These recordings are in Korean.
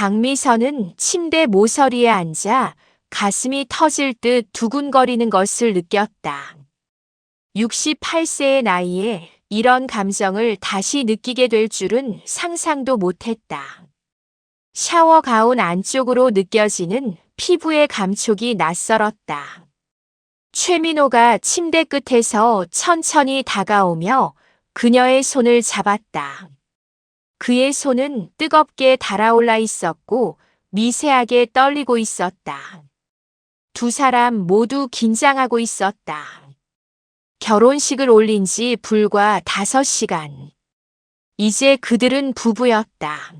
박미선은 침대 모서리에 앉아 가슴이 터질 듯 두근거리는 것을 느꼈다. 68세의 나이에 이런 감정을 다시 느끼게 될 줄은 상상도 못했다. 샤워 가운 안쪽으로 느껴지는 피부의 감촉이 낯설었다. 최민호가 침대 끝에서 천천히 다가오며 그녀의 손을 잡았다. 그의 손은 뜨겁게 달아올라 있었고 미세하게 떨리고 있었다. 두 사람 모두 긴장하고 있었다. 결혼식을 올린 지 불과 5시간. 이제 그들은 부부였다.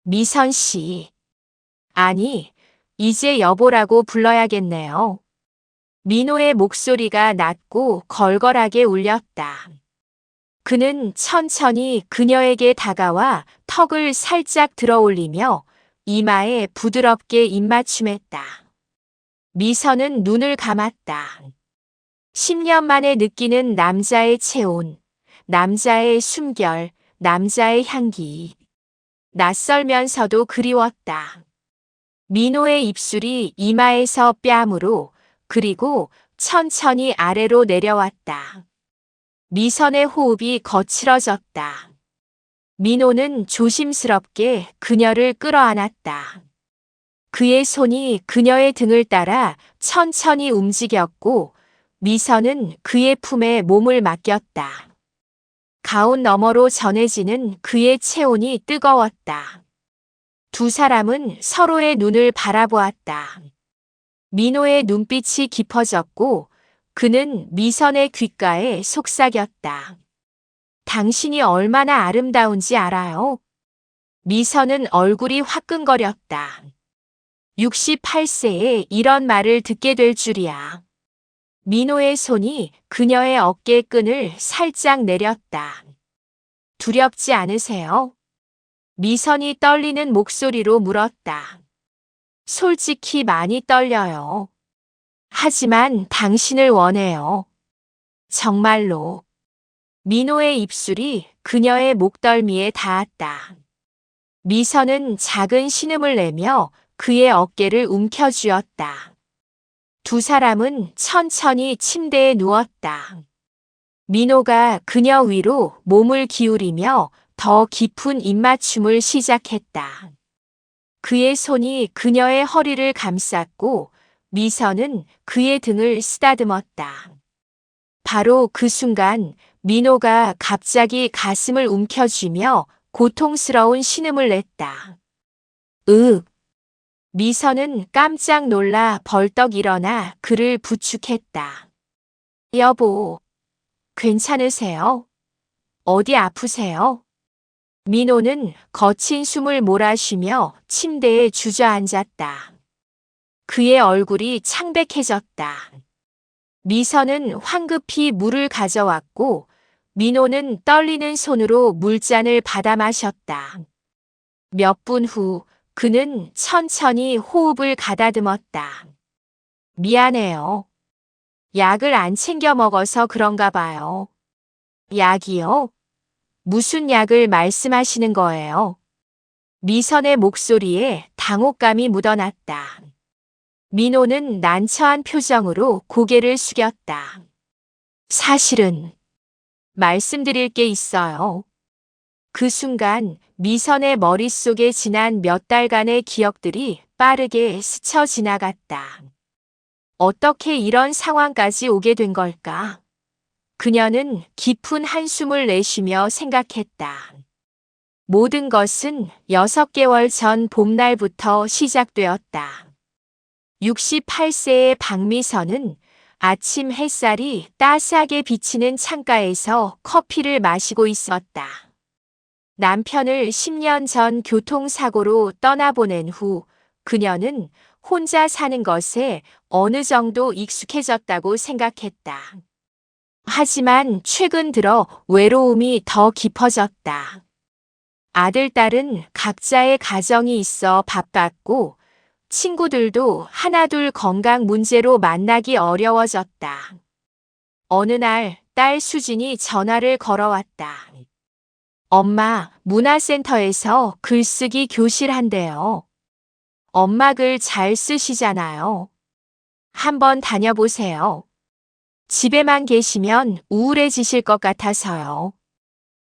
미선 씨. 아니, 이제 여보라고 불러야겠네요. 민호의 목소리가 낮고 걸걸하게 울렸다. 그는 천천히 그녀에게 다가와 턱을 살짝 들어올리며 이마에 부드럽게 입맞춤했다. 미선은 눈을 감았다. 10년 만에 느끼는 남자의 체온, 남자의 숨결, 남자의 향기. 낯설면서도 그리웠다. 민호의 입술이 이마에서 뺨으로 그리고 천천히 아래로 내려왔다. 미선의 호흡이 거칠어졌다. 민호는 조심스럽게 그녀를 끌어안았다. 그의 손이 그녀의 등을 따라 천천히 움직였고 미선은 그의 품에 몸을 맡겼다. 가운 너머로 전해지는 그의 체온이 뜨거웠다. 두 사람은 서로의 눈을 바라보았다. 민호의 눈빛이 깊어졌고 그는 미선의 귓가에 속삭였다. 당신이 얼마나 아름다운지 알아요? 미선은 얼굴이 화끈거렸다. 68세에 이런 말을 듣게 될 줄이야. 민호의 손이 그녀의 어깨 끈을 살짝 내렸다. 두렵지 않으세요? 미선이 떨리는 목소리로 물었다. 솔직히 많이 떨려요. 하지만 당신을 원해요. 정말로. 민호의 입술이 그녀의 목덜미에 닿았다. 미선은 작은 신음을 내며 그의 어깨를 움켜쥐었다. 두 사람은 천천히 침대에 누웠다. 민호가 그녀 위로 몸을 기울이며 더 깊은 입맞춤을 시작했다. 그의 손이 그녀의 허리를 감쌌고 미선은 그의 등을 쓰다듬었다. 바로 그 순간 민호가 갑자기 가슴을 움켜쥐며 고통스러운 신음을 냈다. 으! 미선은 깜짝 놀라 벌떡 일어나 그를 부축했다. 여보, 괜찮으세요? 어디 아프세요? 민호는 거친 숨을 몰아쉬며 침대에 주저앉았다. 그의 얼굴이 창백해졌다. 미선은 황급히 물을 가져왔고 민호는 떨리는 손으로 물잔을 받아 마셨다. 몇 분 후 그는 천천히 호흡을 가다듬었다. 미안해요. 약을 안 챙겨 먹어서 그런가 봐요. 약이요? 무슨 약을 말씀하시는 거예요? 미선의 목소리에 당혹감이 묻어났다. 민호는 난처한 표정으로 고개를 숙였다. 사실은 말씀드릴 게 있어요. 그 순간 미선의 머릿속에 지난 몇 달간의 기억들이 빠르게 스쳐 지나갔다. 어떻게 이런 상황까지 오게 된 걸까? 그녀는 깊은 한숨을 내쉬며 생각했다. 모든 것은 6개월 전 봄날부터 시작되었다. 68세의 박미선은 아침 햇살이 따스하게 비치는 창가에서 커피를 마시고 있었다. 남편을 10년 전 교통사고로 떠나보낸 후 그녀는 혼자 사는 것에 어느 정도 익숙해졌다고 생각했다. 하지만 최근 들어 외로움이 더 깊어졌다. 아들, 딸은 각자의 가정이 있어 바빴고 친구들도 하나둘 건강 문제로 만나기 어려워졌다. 어느 날 딸 수진이 전화를 걸어왔다. 엄마, 문화센터에서 글쓰기 교실 한대요. 엄마 글 잘 쓰시잖아요. 한번 다녀보세요. 집에만 계시면 우울해지실 것 같아서요.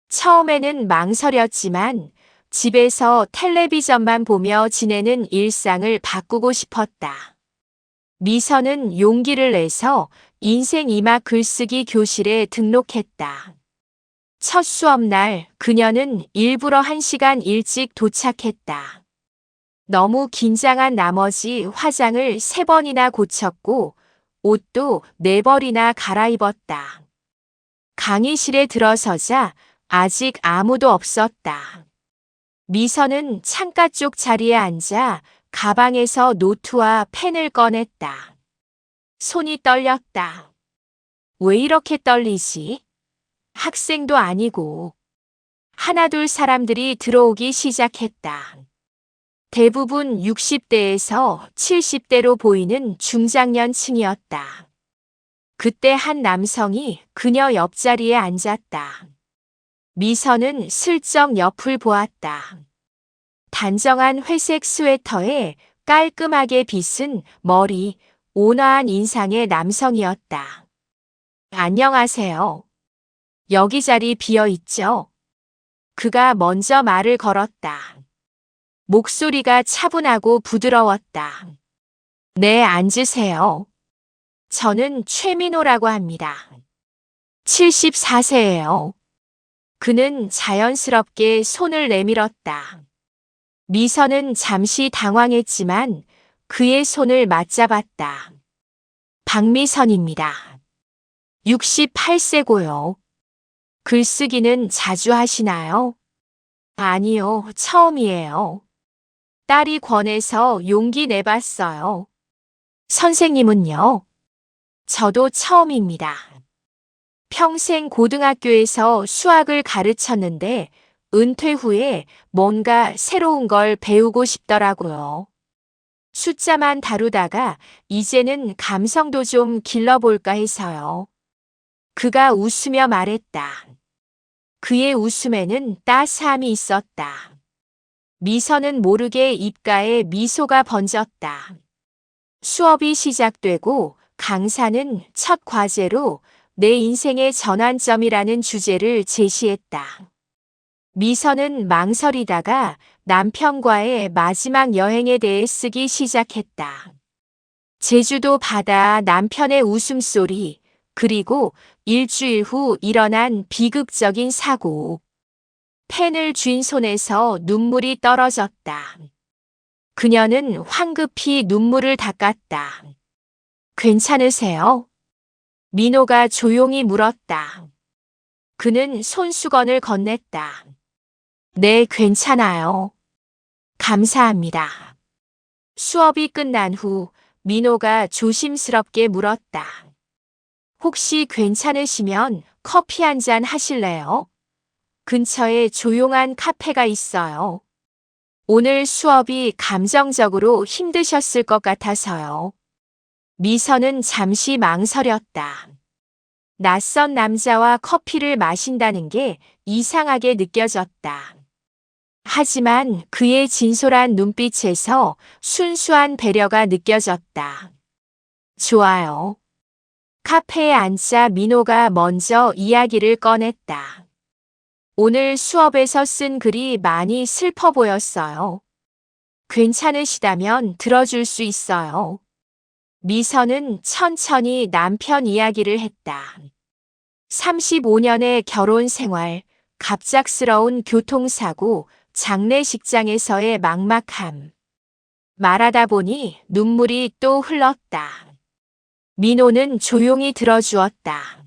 처음에는 망설였지만 집에서 텔레비전만 보며 지내는 일상을 바꾸고 싶었다. 미선은 용기를 내서 인생 2막 글쓰기 교실에 등록했다. 첫 수업날 그녀는 일부러 1시간 일찍 도착했다. 너무 긴장한 나머지 화장을 3번이나 고쳤고 옷도 4벌이나 갈아입었다. 강의실에 들어서자 아직 아무도 없었다. 미선은 창가 쪽 자리에 앉아 가방에서 노트와 펜을 꺼냈다. 손이 떨렸다. 왜 이렇게 떨리지? 학생도 아니고. 하나둘 사람들이 들어오기 시작했다. 대부분 60대에서 70대로 보이는 중장년층이었다. 그때 한 남성이 그녀 옆자리에 앉았다. 미선은 슬쩍 옆을 보았다. 단정한 회색 스웨터에 깔끔하게 빗은 머리, 온화한 인상의 남성이었다. 안녕하세요. 여기 자리 비어 있죠? 그가 먼저 말을 걸었다. 목소리가 차분하고 부드러웠다. 네, 앉으세요. 저는 최민호라고 합니다. 74세예요. 그는 자연스럽게 손을 내밀었다. 미선은 잠시 당황했지만 그의 손을 맞잡았다. 박미선입니다. 68세고요. 글쓰기는 자주 하시나요? 아니요, 처음이에요. 딸이 권해서 용기 내봤어요. 선생님은요? 저도 처음입니다. 평생 고등학교에서 수학을 가르쳤는데 은퇴 후에 뭔가 새로운 걸 배우고 싶더라고요. 숫자만 다루다가 이제는 감성도 좀 길러볼까 해서요. 그가 웃으며 말했다. 그의 웃음에는 따스함이 있었다. 미선은 모르게 입가에 미소가 번졌다. 수업이 시작되고 강사는 첫 과제로 내 인생의 전환점이라는 주제를 제시했다. 미선은 망설이다가 남편과의 마지막 여행에 대해 쓰기 시작했다. 제주도 바다, 남편의 웃음소리, 그리고 일주일 후 일어난 비극적인 사고. 펜을 쥔 손에서 눈물이 떨어졌다. 그녀는 황급히 눈물을 닦았다. 괜찮으세요? 민호가 조용히 물었다. 그는 손수건을 건넸다. 네, 괜찮아요. 감사합니다. 수업이 끝난 후 민호가 조심스럽게 물었다. 혹시 괜찮으시면 커피 한 잔 하실래요? 근처에 조용한 카페가 있어요. 오늘 수업이 감정적으로 힘드셨을 것 같아서요. 미선은 잠시 망설였다. 낯선 남자와 커피를 마신다는 게 이상하게 느껴졌다. 하지만 그의 진솔한 눈빛에서 순수한 배려가 느껴졌다. 좋아요. 카페에 앉자 민호가 먼저 이야기를 꺼냈다. 오늘 수업에서 쓴 글이 많이 슬퍼 보였어요. 괜찮으시다면 들어줄 수 있어요. 미선은 천천히 남편 이야기를 했다. 35년의 결혼 생활, 갑작스러운 교통사고, 장례식장에서의 막막함. 말하다 보니 눈물이 또 흘렀다. 민호는 조용히 들어주었다.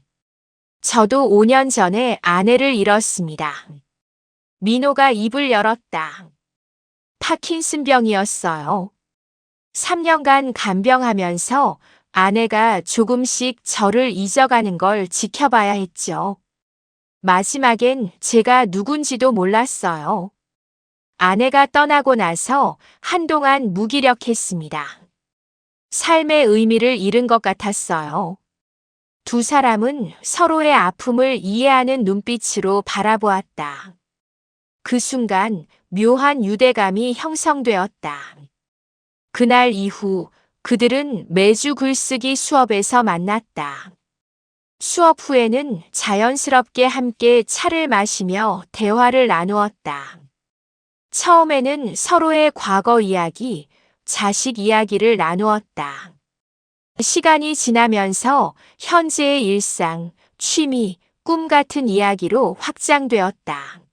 저도 5년 전에 아내를 잃었습니다. 민호가 입을 열었다. 파킨슨병이었어요. 3년간 간병하면서 아내가 조금씩 저를 잊어가는 걸 지켜봐야 했죠. 마지막엔 제가 누군지도 몰랐어요. 아내가 떠나고 나서 한동안 무기력했습니다. 삶의 의미를 잃은 것 같았어요. 두 사람은 서로의 아픔을 이해하는 눈빛으로 바라보았다. 그 순간 묘한 유대감이 형성되었다. 그날 이후 그들은 매주 글쓰기 수업에서 만났다. 수업 후에는 자연스럽게 함께 차를 마시며 대화를 나누었다. 처음에는 서로의 과거 이야기, 자식 이야기를 나누었다. 시간이 지나면서 현재의 일상, 취미, 꿈 같은 이야기로 확장되었다.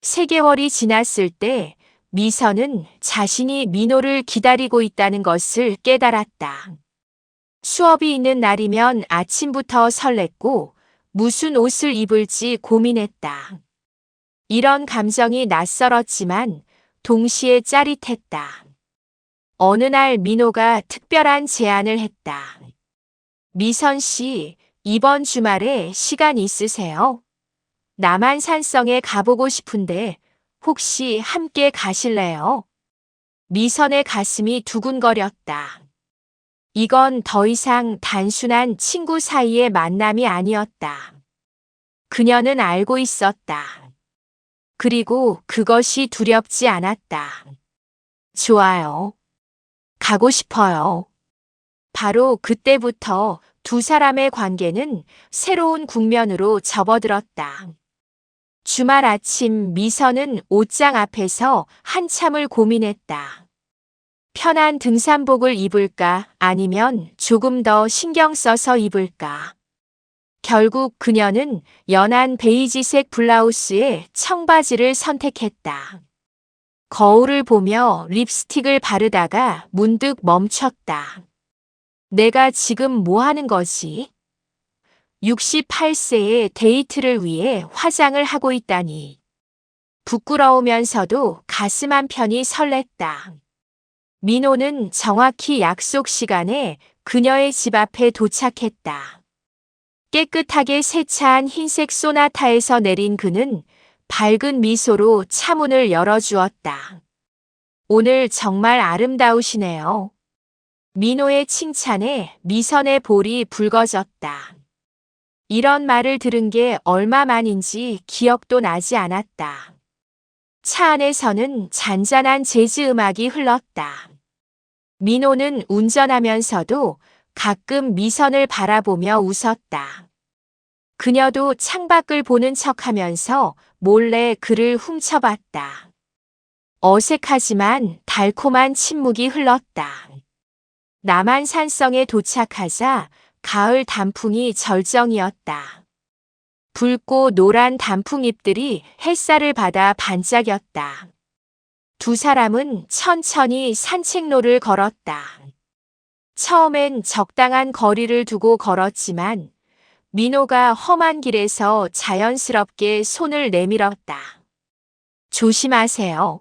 3개월이 지났을 때 미선은 자신이 민호를 기다리고 있다는 것을 깨달았다. 수업이 있는 날이면 아침부터 설렜고 무슨 옷을 입을지 고민했다. 이런 감정이 낯설었지만 동시에 짜릿했다. 어느 날 민호가 특별한 제안을 했다. 미선 씨, 이번 주말에 시간 있으세요? 남한산성에 가보고 싶은데 혹시 함께 가실래요? 미선의 가슴이 두근거렸다. 이건 더 이상 단순한 친구 사이의 만남이 아니었다. 그녀는 알고 있었다. 그리고 그것이 두렵지 않았다. 좋아요. 가고 싶어요. 바로 그때부터 두 사람의 관계는 새로운 국면으로 접어들었다. 주말 아침 미선은 옷장 앞에서 한참을 고민했다. 편한 등산복을 입을까 아니면 조금 더 신경 써서 입을까. 결국 그녀는 연한 베이지색 블라우스에 청바지를 선택했다. 거울을 보며 립스틱을 바르다가 문득 멈췄다. 내가 지금 뭐 하는 거지? 68세의 데이트를 위해 화장을 하고 있다니. 부끄러우면서도 가슴 한편이 설렜다. 민호는 정확히 약속 시간에 그녀의 집 앞에 도착했다. 깨끗하게 세차한 흰색 소나타에서 내린 그는 밝은 미소로 차문을 열어주었다. 오늘 정말 아름다우시네요. 민호의 칭찬에 미선의 볼이 붉어졌다. 이런 말을 들은 게 얼마 만인지 기억도 나지 않았다. 차 안에서는 잔잔한 재즈 음악이 흘렀다. 민호는 운전하면서도 가끔 미선을 바라보며 웃었다. 그녀도 창밖을 보는 척하면서 몰래 그를 훔쳐봤다. 어색하지만 달콤한 침묵이 흘렀다. 남한산성에 도착하자 가을 단풍이 절정이었다. 붉고 노란 단풍잎들이 햇살을 받아 반짝였다. 두 사람은 천천히 산책로를 걸었다. 처음엔 적당한 거리를 두고 걸었지만 민호가 험한 길에서 자연스럽게 손을 내밀었다. 조심하세요.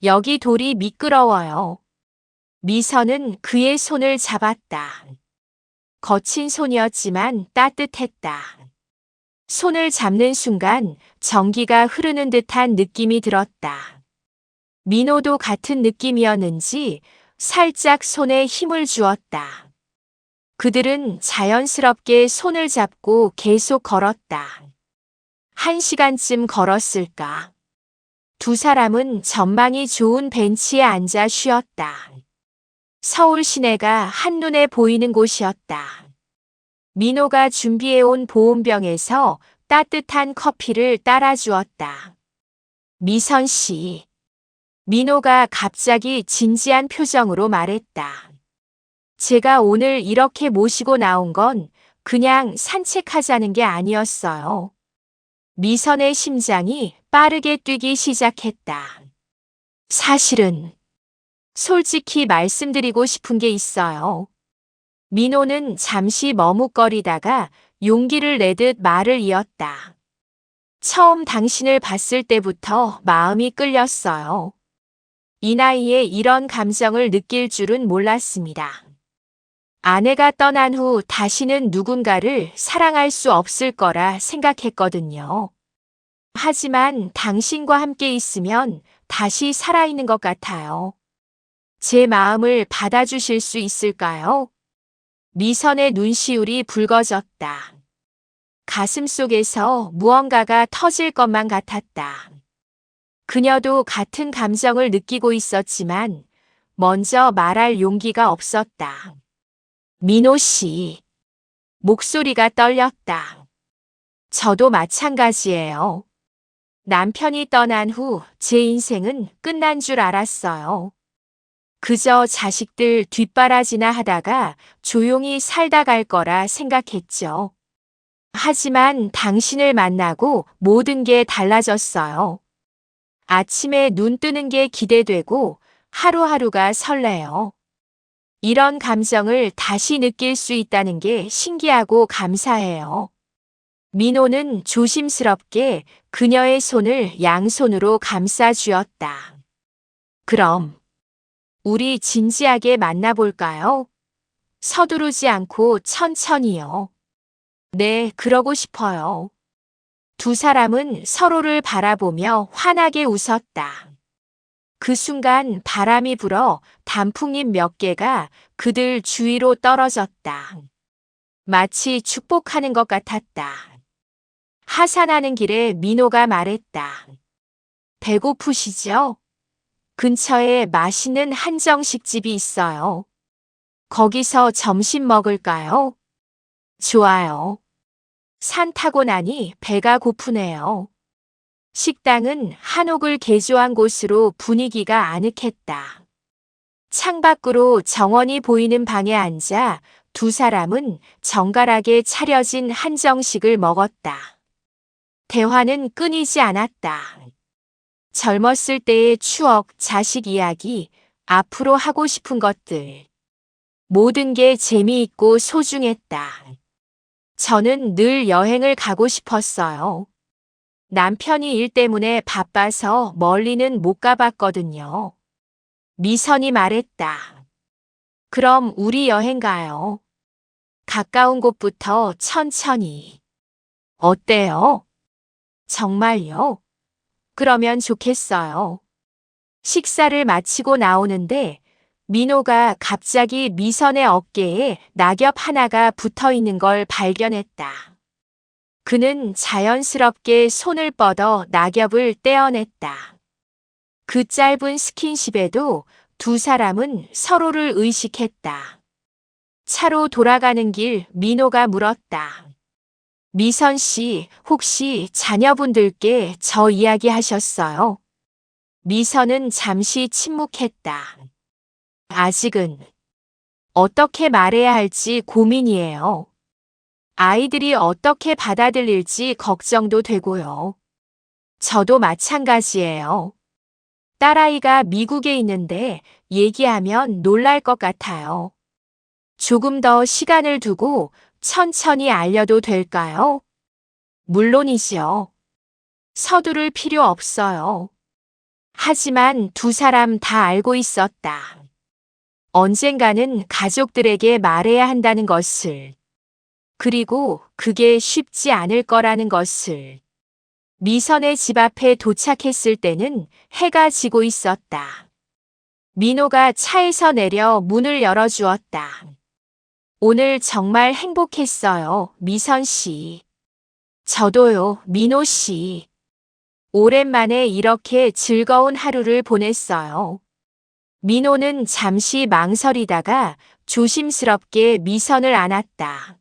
여기 돌이 미끄러워요. 미선은 그의 손을 잡았다. 거친 손이었지만 따뜻했다. 손을 잡는 순간 전기가 흐르는 듯한 느낌이 들었다. 민호도 같은 느낌이었는지 살짝 손에 힘을 주었다. 그들은 자연스럽게 손을 잡고 계속 걸었다. 1시간쯤 걸었을까. 두 사람은 전망이 좋은 벤치에 앉아 쉬었다. 서울 시내가 한눈에 보이는 곳이었다. 민호가 준비해온 보온병에서 따뜻한 커피를 따라주었다. 미선 씨. 민호가 갑자기 진지한 표정으로 말했다. 제가 오늘 이렇게 모시고 나온 건 그냥 산책하자는 게 아니었어요. 미선의 심장이 빠르게 뛰기 시작했다. 사실은 솔직히 말씀드리고 싶은 게 있어요. 민호는 잠시 머뭇거리다가 용기를 내듯 말을 이었다. 처음 당신을 봤을 때부터 마음이 끌렸어요. 이 나이에 이런 감정을 느낄 줄은 몰랐습니다. 아내가 떠난 후 다시는 누군가를 사랑할 수 없을 거라 생각했거든요. 하지만 당신과 함께 있으면 다시 살아있는 것 같아요. 제 마음을 받아주실 수 있을까요? 미선의 눈시울이 붉어졌다. 가슴 속에서 무언가가 터질 것만 같았다. 그녀도 같은 감정을 느끼고 있었지만 먼저 말할 용기가 없었다. 민호 씨. 목소리가 떨렸다. 저도 마찬가지예요. 남편이 떠난 후 제 인생은 끝난 줄 알았어요. 그저 자식들 뒷바라지나 하다가 조용히 살다 갈 거라 생각했죠. 하지만 당신을 만나고 모든 게 달라졌어요. 아침에 눈 뜨는 게 기대되고 하루하루가 설레요. 이런 감정을 다시 느낄 수 있다는 게 신기하고 감사해요. 민호는 조심스럽게 그녀의 손을 양손으로 감싸 주었다. 그럼 우리 진지하게 만나볼까요? 서두르지 않고 천천히요. 네, 그러고 싶어요. 두 사람은 서로를 바라보며 환하게 웃었다. 그 순간 바람이 불어 단풍잎 몇 개가 그들 주위로 떨어졌다. 마치 축복하는 것 같았다. 하산하는 길에 민호가 말했다. 배고프시죠? 근처에 맛있는 한정식 집이 있어요. 거기서 점심 먹을까요? 좋아요. 산 타고 나니 배가 고프네요. 식당은 한옥을 개조한 곳으로 분위기가 아늑했다. 창밖으로 정원이 보이는 방에 앉아 두 사람은 정갈하게 차려진 한정식을 먹었다. 대화는 끊이지 않았다. 젊었을 때의 추억, 자식 이야기, 앞으로 하고 싶은 것들. 모든 게 재미있고 소중했다. 저는 늘 여행을 가고 싶었어요. 남편이 일 때문에 바빠서 멀리는 못 가봤거든요. 미선이 말했다. 그럼 우리 여행 가요. 가까운 곳부터 천천히. 어때요? 정말요? 그러면 좋겠어요. 식사를 마치고 나오는데 민호가 갑자기 미선의 어깨에 낙엽 하나가 붙어 있는 걸 발견했다. 그는 자연스럽게 손을 뻗어 낙엽을 떼어냈다. 그 짧은 스킨십에도 두 사람은 서로를 의식했다. 차로 돌아가는 길 민호가 물었다. 미선 씨, 혹시 자녀분들께 저 이야기 하셨어요? 미선은 잠시 침묵했다. 아직은. 어떻게 말해야 할지 고민이에요. 아이들이 어떻게 받아들일지 걱정도 되고요. 저도 마찬가지예요. 딸아이가 미국에 있는데 얘기하면 놀랄 것 같아요. 조금 더 시간을 두고 천천히 알려도 될까요? 물론이지요. 서두를 필요 없어요. 하지만 두 사람 다 알고 있었다. 언젠가는 가족들에게 말해야 한다는 것을. 그리고 그게 쉽지 않을 거라는 것을. 미선의 집 앞에 도착했을 때는 해가 지고 있었다. 민호가 차에서 내려 문을 열어주었다. 오늘 정말 행복했어요, 미선 씨. 저도요, 민호 씨. 오랜만에 이렇게 즐거운 하루를 보냈어요. 민호는 잠시 망설이다가 조심스럽게 미선을 안았다.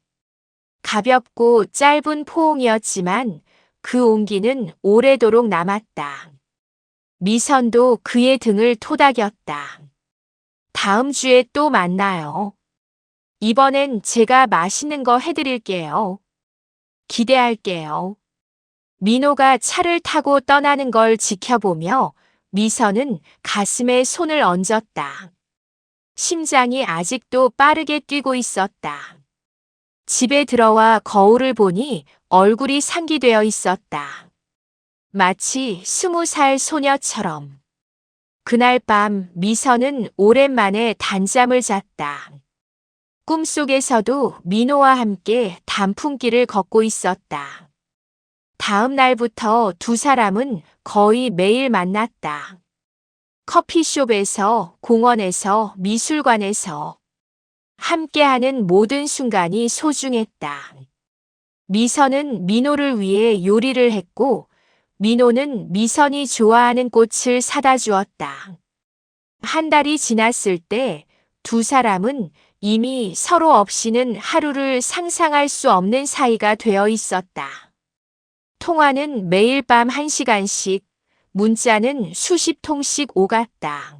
가볍고 짧은 포옹이었지만 그 온기는 오래도록 남았다. 미선도 그의 등을 토닥였다. 다음 주에 또 만나요. 이번엔 제가 맛있는 거 해드릴게요. 기대할게요. 민호가 차를 타고 떠나는 걸 지켜보며 미선은 가슴에 손을 얹었다. 심장이 아직도 빠르게 뛰고 있었다. 집에 들어와 거울을 보니 얼굴이 상기되어 있었다. 마치 20살 소녀처럼. 그날 밤 미선은 오랜만에 단잠을 잤다. 꿈속에서도 민호와 함께 단풍길을 걷고 있었다. 다음 날부터 두 사람은 거의 매일 만났다. 커피숍에서, 공원에서, 미술관에서. 함께하는 모든 순간이 소중했다. 미선은 민호를 위해 요리를 했고 민호는 미선이 좋아하는 꽃을 사다 주었다. 한 달이 지났을 때 두 사람은 이미 서로 없이는 하루를 상상할 수 없는 사이가 되어 있었다. 통화는 매일 밤 1시간씩, 문자는 수십 통씩 오갔다.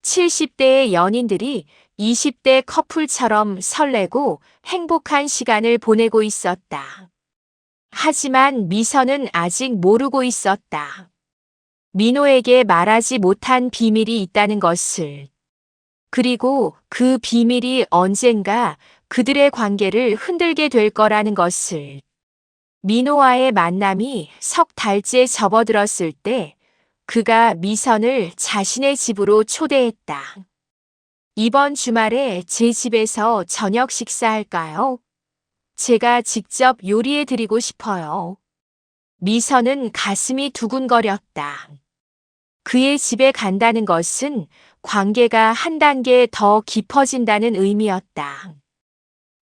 70대의 연인들이 20대 커플처럼 설레고 행복한 시간을 보내고 있었다. 하지만 미선은 아직 모르고 있었다. 민호에게 말하지 못한 비밀이 있다는 것을. 그리고 그 비밀이 언젠가 그들의 관계를 흔들게 될 거라는 것을. 민호와의 만남이 석 달째 접어들었을 때 그가 미선을 자신의 집으로 초대했다. 이번 주말에 제 집에서 저녁 식사할까요? 제가 직접 요리해 드리고 싶어요. 미선은 가슴이 두근거렸다. 그의 집에 간다는 것은 관계가 한 단계 더 깊어진다는 의미였다.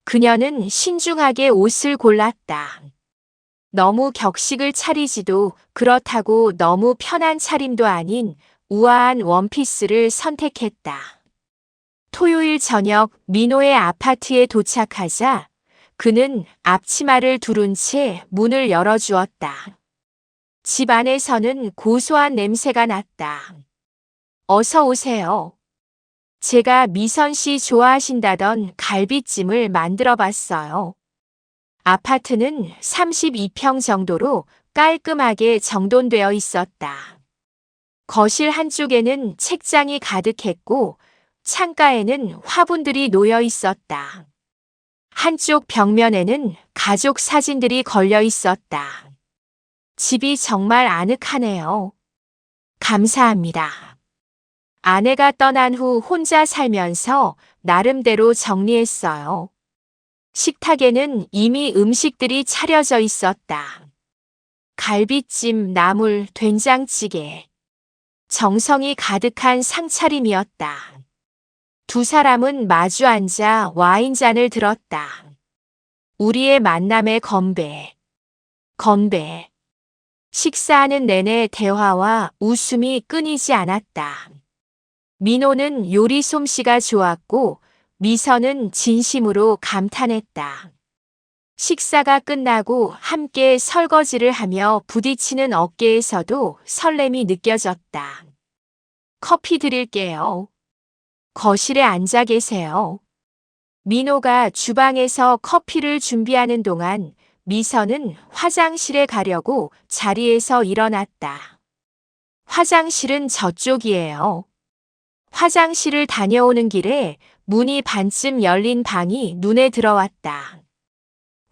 그녀는 신중하게 옷을 골랐다. 너무 격식을 차리지도 그렇다고 너무 편한 차림도 아닌 우아한 원피스를 선택했다. 토요일 저녁 민호의 아파트에 도착하자 그는 앞치마를 두른 채 문을 열어주었다. 집 안에서는 고소한 냄새가 났다. 어서 오세요. 제가 미선 씨 좋아하신다던 갈비찜을 만들어 봤어요. 아파트는 32평 정도로 깔끔하게 정돈되어 있었다. 거실 한쪽에는 책장이 가득했고 창가에는 화분들이 놓여 있었다. 한쪽 벽면에는 가족 사진들이 걸려 있었다. 집이 정말 아늑하네요. 감사합니다. 아내가 떠난 후 혼자 살면서 나름대로 정리했어요. 식탁에는 이미 음식들이 차려져 있었다. 갈비찜, 나물, 된장찌개. 정성이 가득한 상차림이었다. 두 사람은 마주 앉아 와인잔을 들었다. 우리의 만남에 건배. 건배. 식사하는 내내 대화와 웃음이 끊이지 않았다. 민호는 요리 솜씨가 좋았고 미선은 진심으로 감탄했다. 식사가 끝나고 함께 설거지를 하며 부딪히는 어깨에서도 설렘이 느껴졌다. 커피 드릴게요. 거실에 앉아 계세요. 민호가 주방에서 커피를 준비하는 동안 미선은 화장실에 가려고 자리에서 일어났다. 화장실은 저쪽이에요. 화장실을 다녀오는 길에 문이 반쯤 열린 방이 눈에 들어왔다.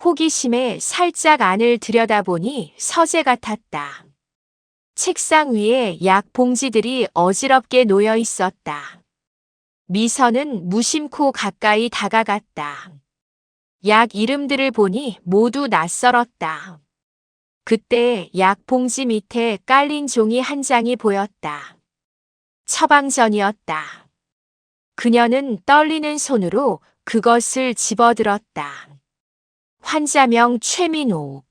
호기심에 살짝 안을 들여다보니 서재 같았다. 책상 위에 약 봉지들이 어지럽게 놓여 있었다. 미선은 무심코 가까이 다가갔다. 약 이름들을 보니 모두 낯설었다. 그때 약 봉지 밑에 깔린 종이 한 장이 보였다. 처방전이었다. 그녀는 떨리는 손으로 그것을 집어들었다. 환자명 최민호.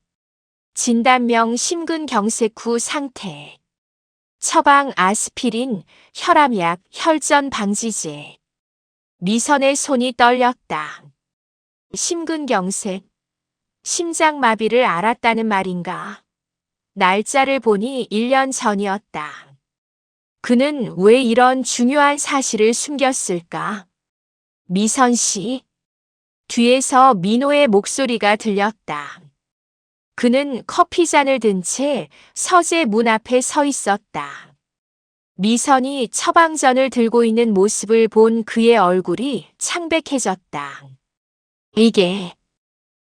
진단명 심근경색 후 상태. 처방 아스피린, 혈압약, 혈전 방지제. 미선의 손이 떨렸다. 심근경색. 심장마비를 앓았다는 말인가. 날짜를 보니 1년 전이었다. 그는 왜 이런 중요한 사실을 숨겼을까? 미선 씨. 뒤에서 민호의 목소리가 들렸다. 그는 커피잔을 든 채 서재 문 앞에 서 있었다. 미선이 처방전을 들고 있는 모습을 본 그의 얼굴이 창백해졌다. 이게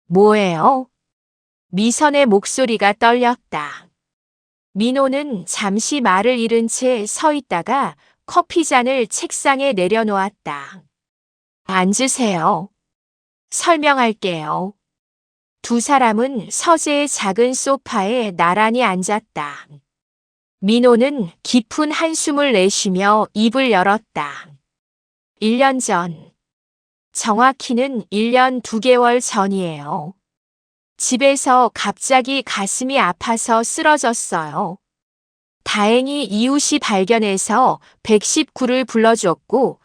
뭐예요? 미선의 목소리가 떨렸다. 민호는 잠시 말을 잃은 채 서 있다가 커피잔을 책상에 내려놓았다. 앉으세요. 설명할게요. 두 사람은 서재의 작은 소파에 나란히 앉았다. 민호는 깊은 한숨을 내쉬며 입을 열었다. 1년 전. 정확히는 1년 2개월 전이에요. 집에서 갑자기 가슴이 아파서 쓰러졌어요. 다행히 이웃이 발견해서 119를 불러줬고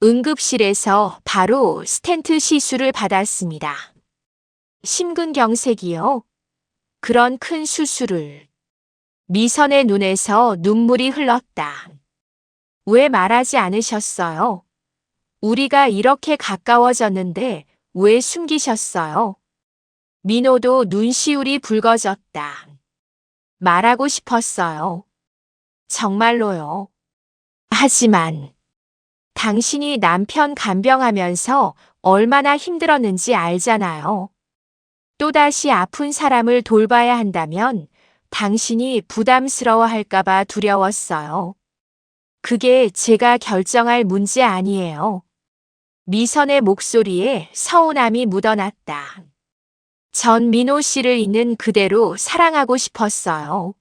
응급실에서 바로 스텐트 시술을 받았습니다. 심근경색이요? 그런 큰 수술을. 미선의 눈에서 눈물이 흘렀다. 왜 말하지 않으셨어요? 우리가 이렇게 가까워졌는데 왜 숨기셨어요? 민호도 눈시울이 붉어졌다. 말하고 싶었어요. 정말로요. 하지만 당신이 남편 간병하면서 얼마나 힘들었는지 알잖아요. 또다시 아픈 사람을 돌봐야 한다면 당신이 부담스러워할까봐 두려웠어요. 그게 제가 결정할 문제 아니에요. 미선의 목소리에 서운함이 묻어났다. 전 민호 씨를 있는 그대로 사랑하고 싶었어요.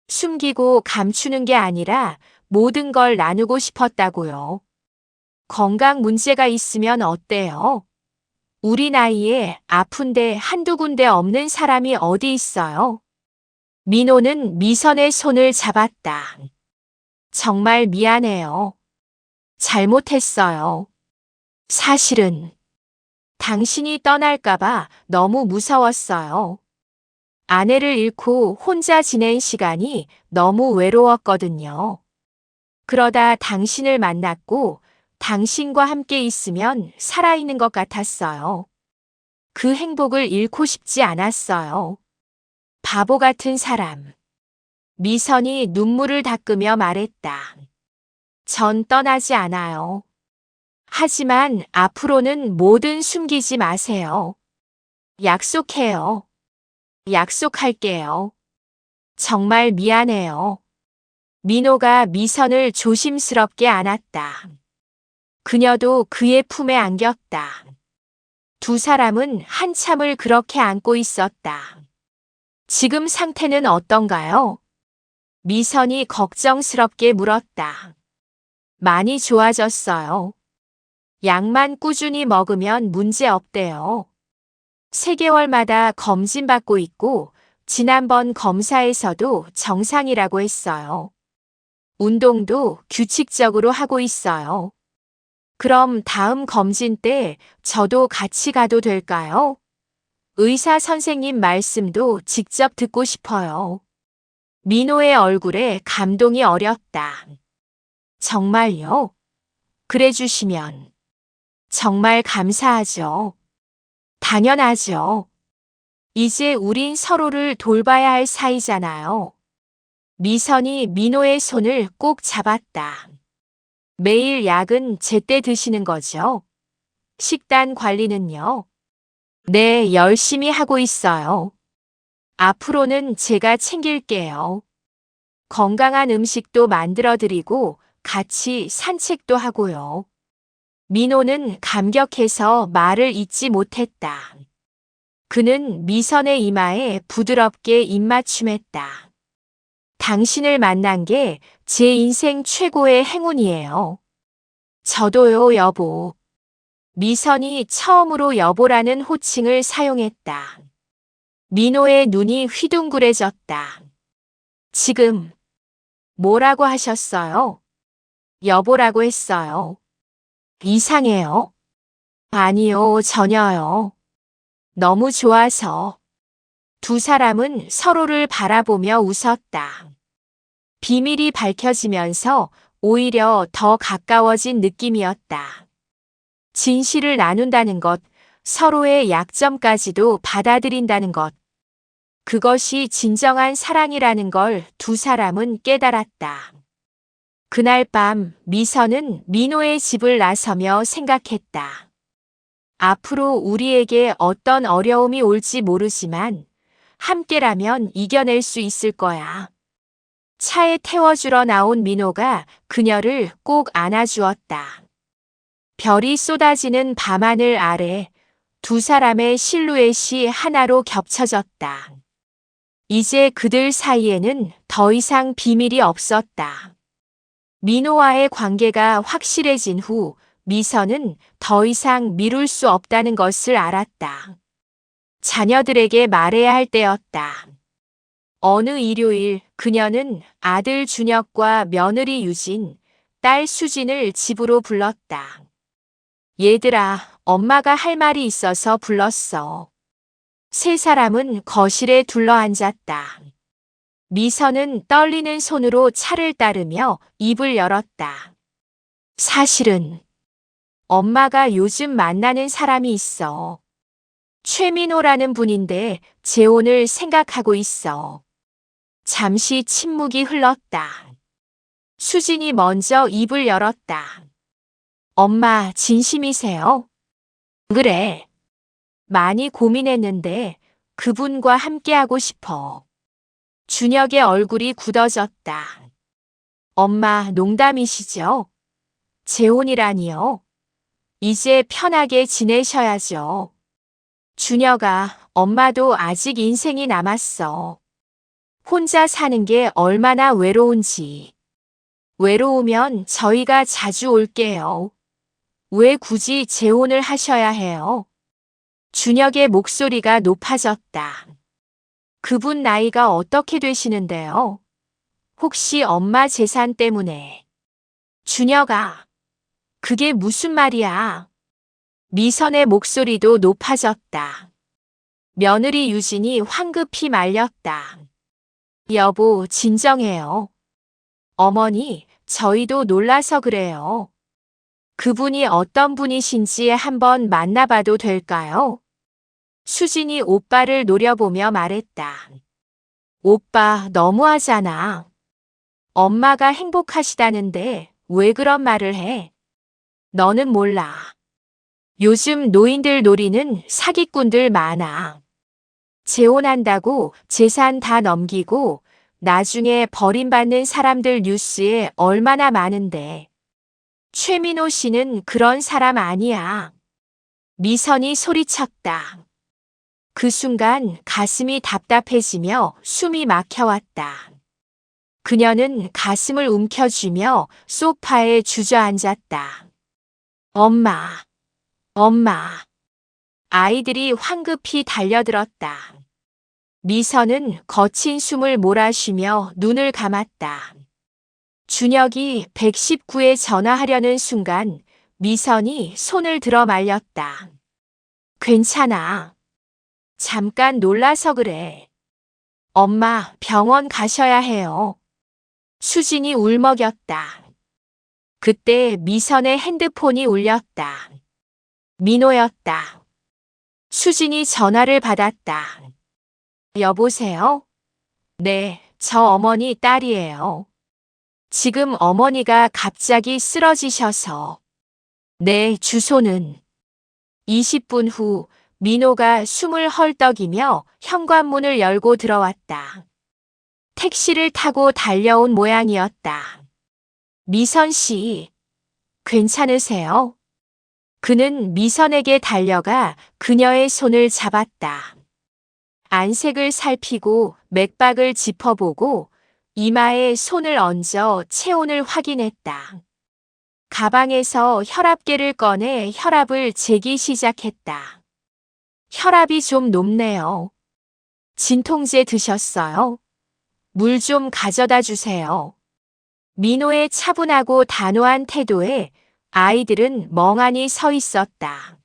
숨기고 감추는 게 아니라 모든 걸 나누고 싶었다고요. 건강 문제가 있으면 어때요? 우리 나이에 아픈데 한두 군데 없는 사람이 어디 있어요? 민호는 미선의 손을 잡았다. 정말 미안해요. 잘못했어요. 사실은 당신이 떠날까봐 너무 무서웠어요. 아내를 잃고 혼자 지낸 시간이 너무 외로웠거든요. 그러다 당신을 만났고 당신과 함께 있으면 살아있는 것 같았어요. 그 행복을 잃고 싶지 않았어요. 바보 같은 사람. 미선이 눈물을 닦으며 말했다. 전 떠나지 않아요. 하지만 앞으로는 뭐든 숨기지 마세요. 약속해요. 약속할게요. 정말 미안해요. 민호가 미선을 조심스럽게 안았다. 그녀도 그의 품에 안겼다. 두 사람은 한참을 그렇게 안고 있었다. 지금 상태는 어떤가요? 미선이 걱정스럽게 물었다. 많이 좋아졌어요. 약만 꾸준히 먹으면 문제 없대요. 3개월마다 검진받고 있고 지난번 검사에서도 정상이라고 했어요. 운동도 규칙적으로 하고 있어요. 그럼 다음 검진 때 저도 같이 가도 될까요? 의사 선생님 말씀도 직접 듣고 싶어요. 민호의 얼굴에 감동이 어렸다. 정말요? 그래 주시면 정말 감사하죠. 당연하죠. 이제 우린 서로를 돌봐야 할 사이잖아요. 미선이 민호의 손을 꼭 잡았다. 매일 약은 제때 드시는 거죠? 식단 관리는요? 네, 열심히 하고 있어요. 앞으로는 제가 챙길게요. 건강한 음식도 만들어드리고 같이 산책도 하고요. 민호는 감격해서 말을 잇지 못했다. 그는 미선의 이마에 부드럽게 입맞춤했다. 당신을 만난 게 제 인생 최고의 행운이에요. 저도요, 여보. 미선이 처음으로 여보라는 호칭을 사용했다. 민호의 눈이 휘둥그레졌다. 지금 뭐라고 하셨어요? 여보라고 했어요. 이상해요. 아니요, 전혀요. 너무 좋아서. 두 사람은 서로를 바라보며 웃었다. 비밀이 밝혀지면서 오히려 더 가까워진 느낌이었다. 진실을 나눈다는 것, 서로의 약점까지도 받아들인다는 것. 그것이 진정한 사랑이라는 걸 두 사람은 깨달았다. 그날 밤 미선은 민호의 집을 나서며 생각했다. 앞으로 우리에게 어떤 어려움이 올지 모르지만 함께라면 이겨낼 수 있을 거야. 차에 태워주러 나온 민호가 그녀를 꼭 안아주었다. 별이 쏟아지는 밤하늘 아래 두 사람의 실루엣이 하나로 겹쳐졌다. 이제 그들 사이에는 더 이상 비밀이 없었다. 민호와의 관계가 확실해진 후 미선은 더 이상 미룰 수 없다는 것을 알았다. 자녀들에게 말해야 할 때였다. 어느 일요일 그녀는 아들 준혁과 며느리 유진, 딸 수진을 집으로 불렀다. 얘들아, 엄마가 할 말이 있어서 불렀어. 세 사람은 거실에 둘러앉았다. 미선은 떨리는 손으로 차를 따르며 입을 열었다. 사실은 엄마가 요즘 만나는 사람이 있어. 최민호라는 분인데 재혼을 생각하고 있어. 잠시 침묵이 흘렀다. 수진이 먼저 입을 열었다. 엄마, 진심이세요? 그래. 많이 고민했는데 그분과 함께하고 싶어. 준혁의 얼굴이 굳어졌다. 엄마, 농담이시죠? 재혼이라니요? 이제 편하게 지내셔야죠. 준혁아, 엄마도 아직 인생이 남았어. 혼자 사는 게 얼마나 외로운지. 외로우면 저희가 자주 올게요. 왜 굳이 재혼을 하셔야 해요? 준혁의 목소리가 높아졌다. 그분 나이가 어떻게 되시는데요? 혹시 엄마 재산 때문에? 준혁아, 그게 무슨 말이야? 미선의 목소리도 높아졌다. 며느리 유진이 황급히 말렸다. 여보, 진정해요. 어머니, 저희도 놀라서 그래요. 그분이 어떤 분이신지 한번 만나봐도 될까요? 수진이 오빠를 노려보며 말했다. 오빠, 너무하잖아. 엄마가 행복하시다는데 왜 그런 말을 해? 너는 몰라. 요즘 노인들 노리는 사기꾼들 많아. 재혼한다고 재산 다 넘기고 나중에 버림받는 사람들 뉴스에 얼마나 많은데. 최민호 씨는 그런 사람 아니야. 미선이 소리쳤다. 그 순간 가슴이 답답해지며 숨이 막혀왔다. 그녀는 가슴을 움켜쥐며 소파에 주저앉았다. 엄마, 엄마. 아이들이 황급히 달려들었다. 미선은 거친 숨을 몰아쉬며 눈을 감았다. 준혁이 119에 전화하려는 순간 미선이 손을 들어 말렸다. 괜찮아. 잠깐 놀라서 그래. 엄마, 병원 가셔야 해요. 수진이 울먹였다. 그때 미선의 핸드폰이 울렸다. 민호였다. 수진이 전화를 받았다. 여보세요? 네, 저 어머니 딸이에요. 지금 어머니가 갑자기 쓰러지셔서. 네, 주소는. 20분 후 민호가 숨을 헐떡이며 현관문을 열고 들어왔다. 택시를 타고 달려온 모양이었다. 미선 씨, 괜찮으세요? 그는 미선에게 달려가 그녀의 손을 잡았다. 안색을 살피고 맥박을 짚어보고 이마에 손을 얹어 체온을 확인했다. 가방에서 혈압계를 꺼내 혈압을 재기 시작했다. 혈압이 좀 높네요. 진통제 드셨어요? 물 좀 가져다 주세요. 민호의 차분하고 단호한 태도에 아이들은 멍하니 서 있었다.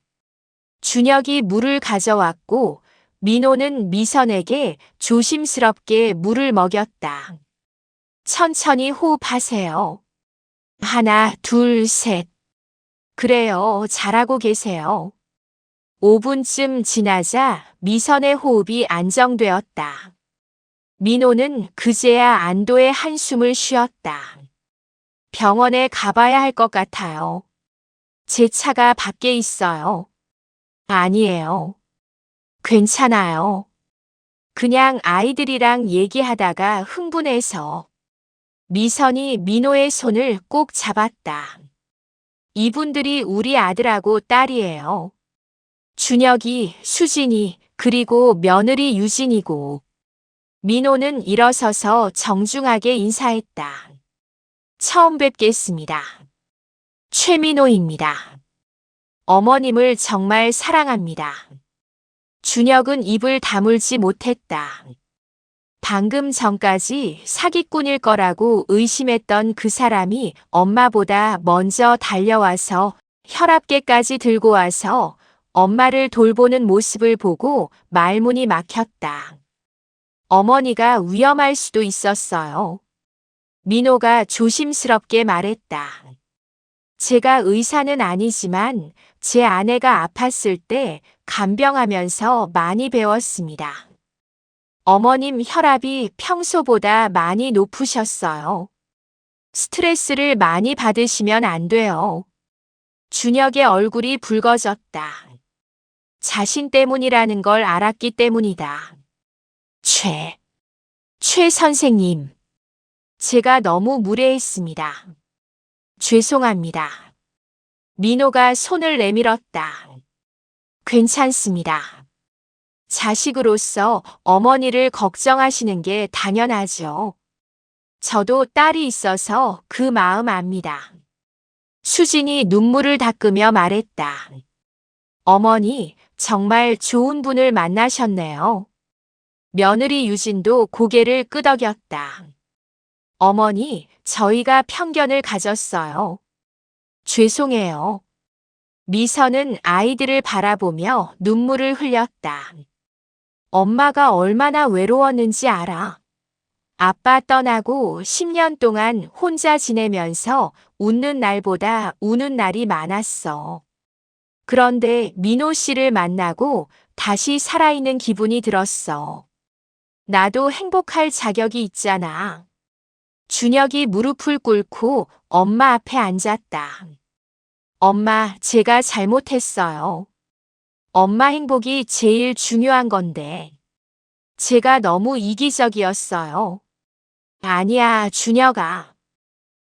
준혁이 물을 가져왔고 민호는 미선에게 조심스럽게 물을 먹였다. 천천히 호흡하세요. 하나, 둘, 셋. 그래요, 잘하고 계세요. 5분쯤 지나자 미선의 호흡이 안정되었다. 민호는 그제야 안도의 한숨을 쉬었다. 병원에 가봐야 할 것 같아요. 제 차가 밖에 있어요. 아니에요. 괜찮아요. 그냥 아이들이랑 얘기하다가 흥분해서. 미선이 민호의 손을 꼭 잡았다. 이분들이 우리 아들하고 딸이에요. 준혁이, 수진이, 그리고 며느리 유진이고. 민호는 일어서서 정중하게 인사했다. 처음 뵙겠습니다. 최민호입니다. 어머님을 정말 사랑합니다. 준혁은 입을 다물지 못했다. 방금 전까지 사기꾼일 거라고 의심했던 그 사람이 엄마보다 먼저 달려와서 혈압계까지 들고 와서 엄마를 돌보는 모습을 보고 말문이 막혔다. 어머니가 위험할 수도 있었어요. 민호가 조심스럽게 말했다. 제가 의사는 아니지만 제 아내가 아팠을 때 간병하면서 많이 배웠습니다. 어머님 혈압이 평소보다 많이 높으셨어요. 스트레스를 많이 받으시면 안 돼요. 준혁의 얼굴이 붉어졌다. 자신 때문이라는 걸 알았기 때문이다. 최 선생님. 제가 너무 무례했습니다. 죄송합니다. 민호가 손을 내밀었다. 괜찮습니다. 자식으로서 어머니를 걱정하시는 게 당연하죠. 저도 딸이 있어서 그 마음 압니다. 수진이 눈물을 닦으며 말했다. 어머니, 정말 좋은 분을 만나셨네요. 며느리 유진도 고개를 끄덕였다. 어머니, 저희가 편견을 가졌어요. 죄송해요. 미선은 아이들을 바라보며 눈물을 흘렸다. 엄마가 얼마나 외로웠는지 알아. 아빠 떠나고 10년 동안 혼자 지내면서 웃는 날보다 우는 날이 많았어. 그런데 민호 씨를 만나고 다시 살아있는 기분이 들었어. 나도 행복할 자격이 있잖아. 준혁이 무릎을 꿇고 엄마 앞에 앉았다. 엄마, 제가 잘못했어요. 엄마 행복이 제일 중요한 건데. 제가 너무 이기적이었어요. 아니야, 준혁아.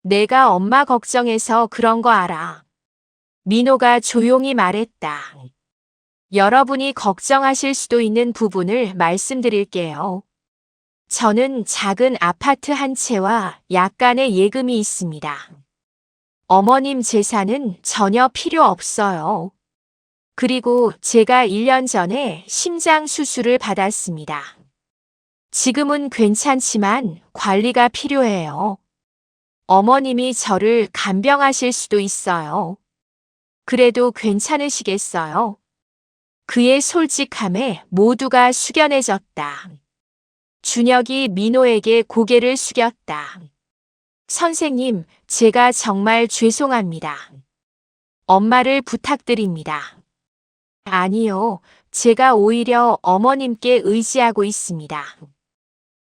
내가 엄마 걱정해서 그런 거 알아. 민호가 조용히 말했다. 여러분이 걱정하실 수도 있는 부분을 말씀드릴게요. 저는 작은 아파트 한 채와 약간의 예금이 있습니다. 어머님 재산은 전혀 필요 없어요. 그리고 제가 1년 전에 심장 수술을 받았습니다. 지금은 괜찮지만 관리가 필요해요. 어머님이 저를 간병하실 수도 있어요. 그래도 괜찮으시겠어요? 그의 솔직함에 모두가 숙연해졌다. 준혁이 민호에게 고개를 숙였다. 선생님, 제가 정말 죄송합니다. 엄마를 부탁드립니다. 아니요, 제가 오히려 어머님께 의지하고 있습니다.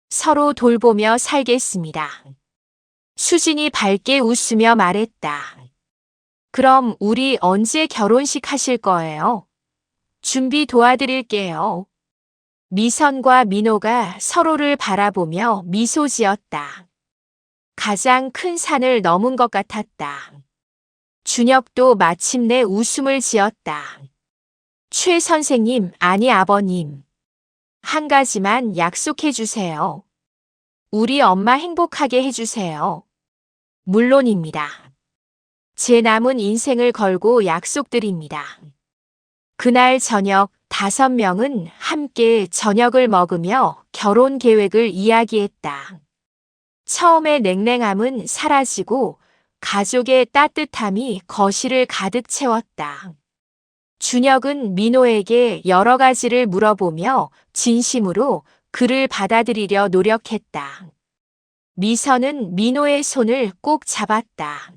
서로 돌보며 살겠습니다. 수진이 밝게 웃으며 말했다. 그럼 우리 언제 결혼식 하실 거예요? 준비 도와드릴게요. 미선과 민호가 서로를 바라보며 미소 지었다. 가장 큰 산을 넘은 것 같았다. 준혁도 마침내 웃음을 지었다. 최 선생님, 아니 아버님. 한 가지만 약속해 주세요. 우리 엄마 행복하게 해주세요. 물론입니다. 제 남은 인생을 걸고 약속드립니다. 그날 저녁 5명은 함께 저녁을 먹으며 결혼 계획을 이야기했다. 처음의 냉랭함은 사라지고 가족의 따뜻함이 거실을 가득 채웠다. 준혁은 민호에게 여러 가지를 물어보며 진심으로 그를 받아들이려 노력했다. 미선은 민호의 손을 꼭 잡았다.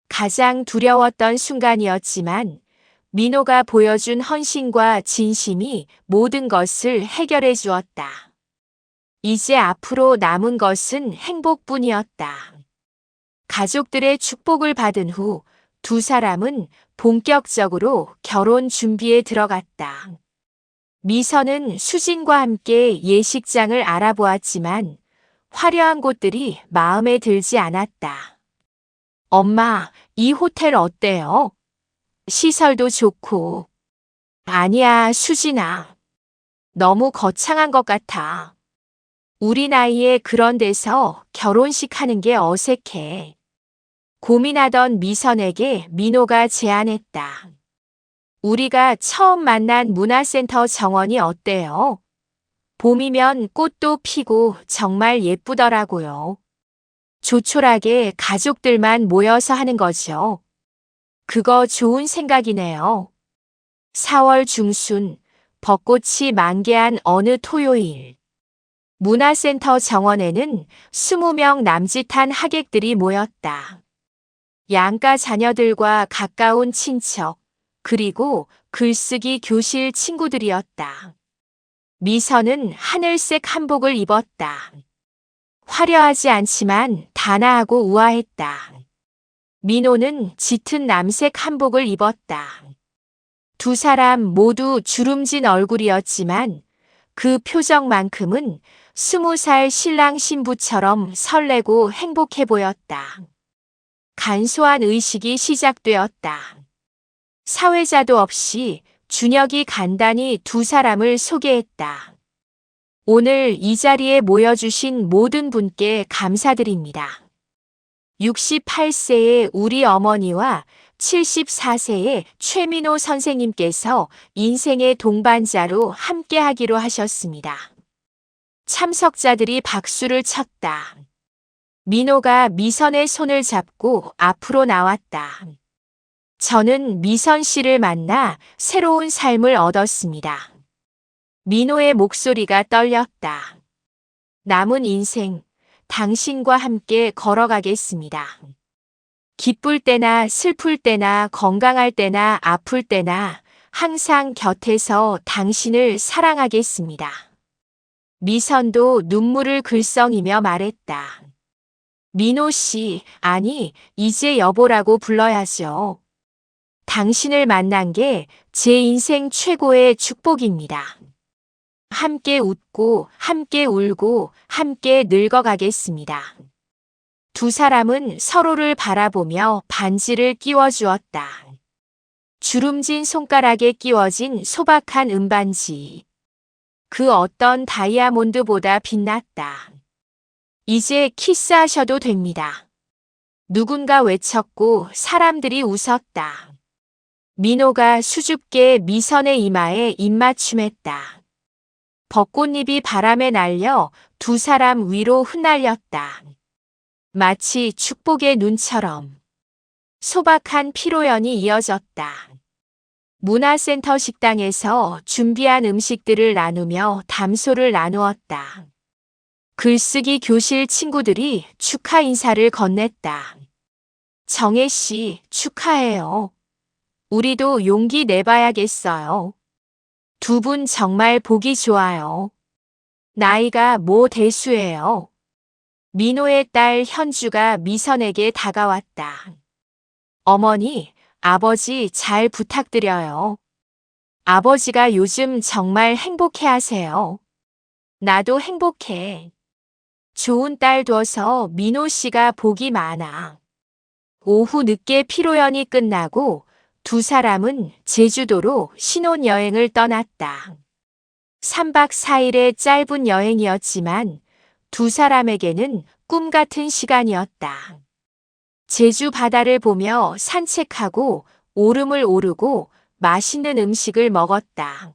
가장 두려웠던 순간이었지만 민호가 보여준 헌신과 진심이 모든 것을 해결해 주었다. 이제 앞으로 남은 것은 행복뿐이었다. 가족들의 축복을 받은 후 두 사람은 본격적으로 결혼 준비에 들어갔다. 미선은 수진과 함께 예식장을 알아보았지만 화려한 곳들이 마음에 들지 않았다. 엄마, 이 호텔 어때요? 시설도 좋고. 아니야, 수진아. 너무 거창한 것 같아. 우리 나이에 그런 데서 결혼식 하는 게 어색해. 고민하던 미선에게 민호가 제안했다. 우리가 처음 만난 문화센터 정원이 어때요? 봄이면 꽃도 피고 정말 예쁘더라고요. 조촐하게 가족들만 모여서 하는 거죠. 그거 좋은 생각이네요. 4월 중순, 벚꽃이 만개한 어느 토요일. 문화센터 정원에는 20명 남짓한 하객들이 모였다. 양가 자녀들과 가까운 친척, 그리고 글쓰기 교실 친구들이었다. 미선은 하늘색 한복을 입었다. 화려하지 않지만 단아하고 우아했다. 민호는 짙은 남색 한복을 입었다. 두 사람 모두 주름진 얼굴이었지만 그 표정만큼은 20살 신랑 신부처럼 설레고 행복해 보였다. 간소한 의식이 시작되었다. 사회자도 없이 준혁이 간단히 두 사람을 소개했다. 오늘 이 자리에 모여주신 모든 분께 감사드립니다. 68세의 우리 어머니와 74세의 최민호 선생님께서 인생의 동반자로 함께하기로 하셨습니다. 참석자들이 박수를 쳤다. 민호가 미선의 손을 잡고 앞으로 나왔다. 저는 미선 씨를 만나 새로운 삶을 얻었습니다. 민호의 목소리가 떨렸다. 남은 인생, 당신과 함께 걸어가겠습니다. 기쁠 때나 슬플 때나 건강할 때나 아플 때나 항상 곁에서 당신을 사랑하겠습니다. 미선도 눈물을 글썽이며 말했다. 민호 씨, 아니, 이제 여보라고 불러야죠. 당신을 만난 게 제 인생 최고의 축복입니다. 함께 웃고, 함께 울고, 함께 늙어가겠습니다. 두 사람은 서로를 바라보며 반지를 끼워주었다. 주름진 손가락에 끼워진 소박한 은반지. 그 어떤 다이아몬드보다 빛났다. 이제 키스하셔도 됩니다. 누군가 외쳤고 사람들이 웃었다. 민호가 수줍게 미선의 이마에 입맞춤했다. 벚꽃잎이 바람에 날려 두 사람 위로 흩날렸다. 마치 축복의 눈처럼 소박한 피로연이 이어졌다. 문화센터 식당에서 준비한 음식들을 나누며 담소를 나누었다. 글쓰기 교실 친구들이 축하 인사를 건넸다. 정혜 씨, 축하해요. 우리도 용기 내봐야겠어요. 두 분 정말 보기 좋아요. 나이가 뭐 대수예요. 민호의 딸 현주가 미선에게 다가왔다. 어머니, 아버지 잘 부탁드려요. 아버지가 요즘 정말 행복해 하세요. 나도 행복해. 좋은 딸 둬서 민호 씨가 복이 많아. 오후 늦게 피로연이 끝나고 두 사람은 제주도로 신혼여행을 떠났다. 3박 4일의 짧은 여행이었지만 두 사람에게는 꿈 같은 시간이었다. 제주 바다를 보며 산책하고 오름을 오르고 맛있는 음식을 먹었다.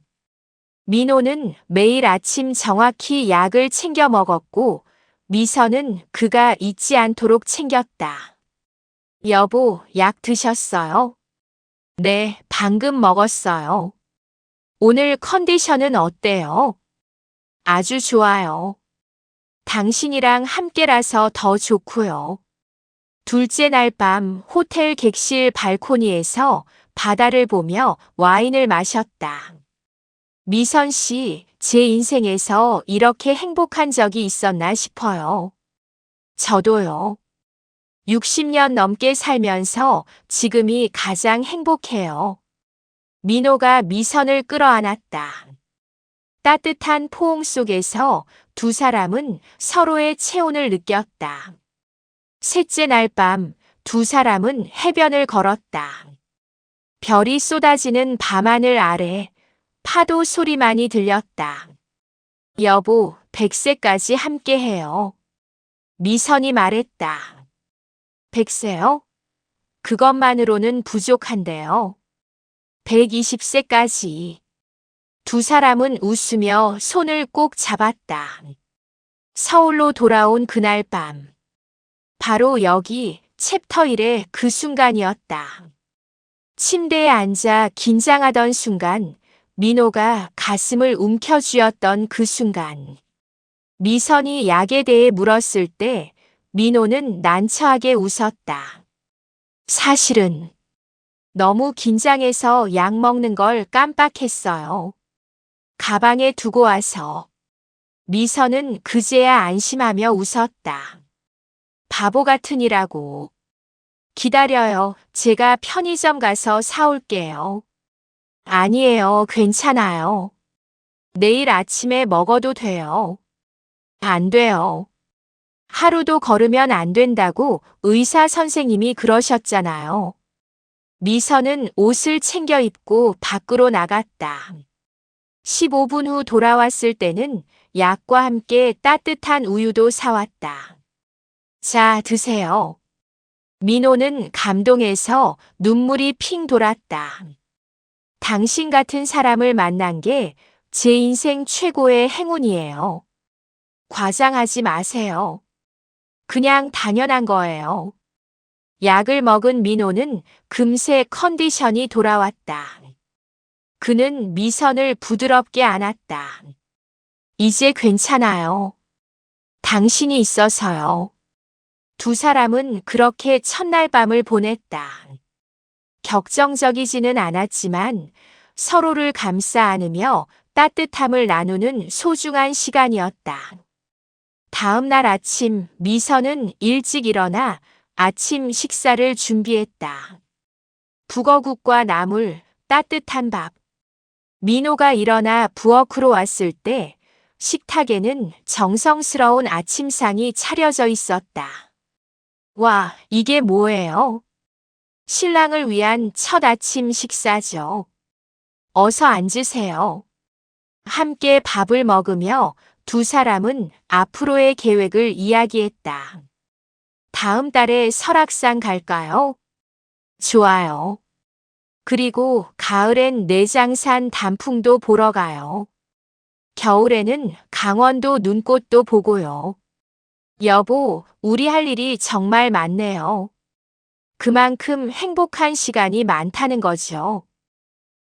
민호는 매일 아침 정확히 약을 챙겨 먹었고 미선은 그가 잊지 않도록 챙겼다. 여보, 약 드셨어요? 네, 방금 먹었어요. 오늘 컨디션은 어때요? 아주 좋아요. 당신이랑 함께라서 더 좋고요. 둘째 날 밤 호텔 객실 발코니에서 바다를 보며 와인을 마셨다. 미선 씨, 제 인생에서 이렇게 행복한 적이 있었나 싶어요. 저도요. 60년 넘게 살면서 지금이 가장 행복해요. 민호가 미선을 끌어안았다. 따뜻한 포옹 속에서 두 사람은 서로의 체온을 느꼈다. 셋째 날 밤 두 사람은 해변을 걸었다. 별이 쏟아지는 밤하늘 아래 파도 소리만이 들렸다. 여보, 100세까지 함께해요. 미선이 말했다. 100세요? 그것만으로는 부족한데요. 120세까지. 두 사람은 웃으며 손을 꼭 잡았다. 서울로 돌아온 그날 밤. 바로 여기 챕터 1의 그 순간이었다. 침대에 앉아 긴장하던 순간, 민호가 가슴을 움켜쥐었던 그 순간. 미선이 약에 대해 물었을 때 민호는 난처하게 웃었다. 사실은 너무 긴장해서 약 먹는 걸 깜빡했어요. 가방에 두고 와서. 미선은 그제야 안심하며 웃었다. 바보 같으니라고. 기다려요. 제가 편의점 가서 사올게요. 아니에요. 괜찮아요. 내일 아침에 먹어도 돼요. 안 돼요. 하루도 걸으면 안 된다고 의사 선생님이 그러셨잖아요. 미선은 옷을 챙겨 입고 밖으로 나갔다. 15분 후 돌아왔을 때는 약과 함께 따뜻한 우유도 사왔다. 자, 드세요. 민호는 감동해서 눈물이 핑 돌았다. 당신 같은 사람을 만난 게 제 인생 최고의 행운이에요. 과장하지 마세요. 그냥 당연한 거예요. 약을 먹은 민호는 금세 컨디션이 돌아왔다. 그는 미선을 부드럽게 안았다. 이제 괜찮아요. 당신이 있어서요. 두 사람은 그렇게 첫날 밤을 보냈다. 격정적이지는 않았지만 서로를 감싸 안으며 따뜻함을 나누는 소중한 시간이었다. 다음 날 아침 미선은 일찍 일어나 아침 식사를 준비했다. 북어국과 나물, 따뜻한 밥. 민호가 일어나 부엌으로 왔을 때 식탁에는 정성스러운 아침상이 차려져 있었다. 와, 이게 뭐예요? 신랑을 위한 첫 아침 식사죠. 어서 앉으세요. 함께 밥을 먹으며 두 사람은 앞으로의 계획을 이야기했다. 다음 달에 설악산 갈까요? 좋아요. 그리고 가을엔 내장산 단풍도 보러 가요. 겨울에는 강원도 눈꽃도 보고요. 여보, 우리 할 일이 정말 많네요. 그만큼 행복한 시간이 많다는 거죠.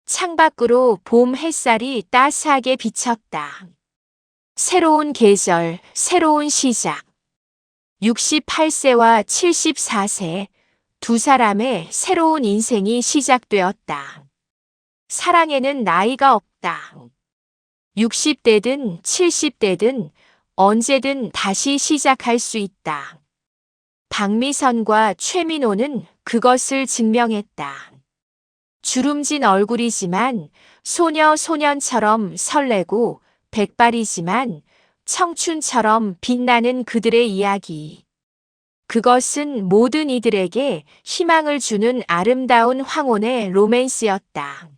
창밖으로 봄 햇살이 따스하게 비쳤다. 새로운 계절, 새로운 시작. 68세와 74세, 두 사람의 새로운 인생이 시작되었다. 사랑에는 나이가 없다. 60대든 70대든 언제든 다시 시작할 수 있다. 박미선과 최민호는 그것을 증명했다. 주름진 얼굴이지만 소년처럼 설레고 백발이지만 청춘처럼 빛나는 그들의 이야기. 그것은 모든 이들에게 희망을 주는 아름다운 황혼의 로맨스였다.